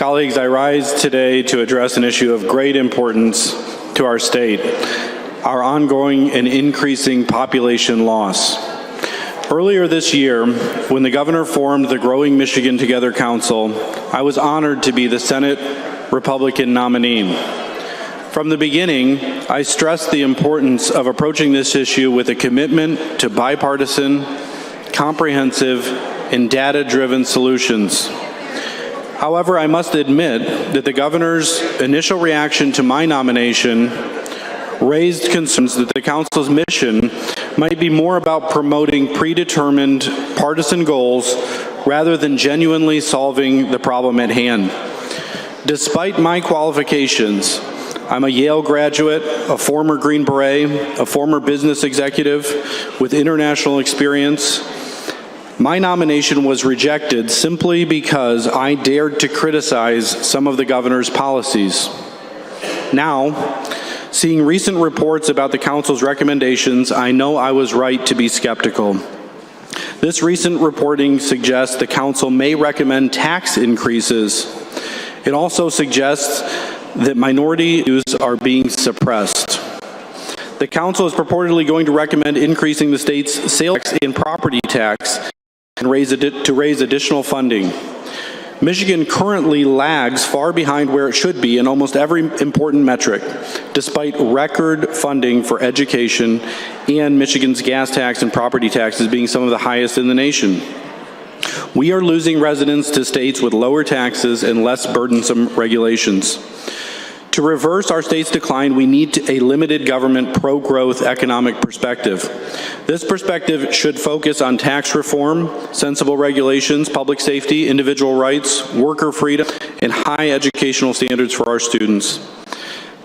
Colleagues, I rise today to address an issue of great importance to our state, our ongoing and increasing population loss. Earlier this year, when the governor formed the Growing Michigan Together Council, I was honored to be the Senate Republican nominee. From the beginning, I stressed the importance of approaching this issue with a commitment to bipartisan, comprehensive, and data-driven solutions. However, I must admit that the governor's initial reaction to my nomination raised concerns that the council's mission might be more about promoting predetermined partisan goals rather than genuinely solving the problem at hand. Despite my qualifications, I'm a Yale graduate, a former Green Beret, a former business executive with international experience. My nomination was rejected simply because I dared to criticize some of the governor's policies. Now, seeing recent reports about the council's recommendations, I know I was right to be skeptical. This recent reporting suggests the council may recommend tax increases. It also suggests that minority views are being suppressed. The council is purportedly going to recommend increasing the state's sales tax and property tax and raise additional funding. Michigan currently lags far behind where it should be in almost every important metric, despite record funding for education and Michigan's gas tax and property taxes being some of the highest in the nation. We are losing residents to states with lower taxes and less burdensome regulations. To reverse our state's decline, we need a limited government, pro-growth economic perspective. This perspective should focus on tax reform, sensible regulations, public safety, individual rights, worker freedom, and high educational standards for our students.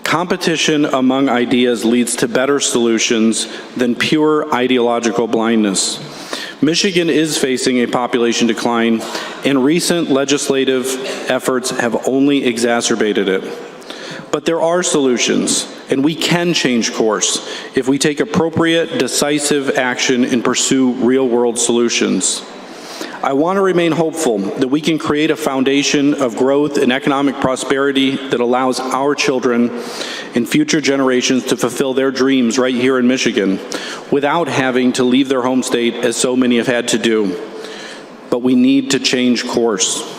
Competition among ideas leads to better solutions than pure ideological blindness. Michigan is facing a population decline, and recent legislative efforts have only exacerbated it. But there are solutions, and we can change course if we take appropriate, decisive action and pursue real-world solutions. I want to remain hopeful that we can create a foundation of growth and economic prosperity that allows our children and future generations to fulfill their dreams right here in Michigan without having to leave their home state as so many have had to do. But we need to change course.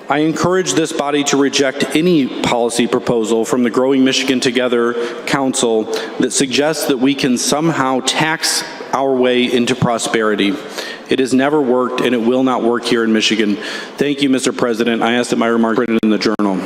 I encourage this body to reject any policy proposal from the Growing Michigan Together Council that suggests that we can somehow tax our way into prosperity. It has never worked, and it will not work here in Michigan. Thank you, Mr. President. I ask that my remarks be written in the Journal.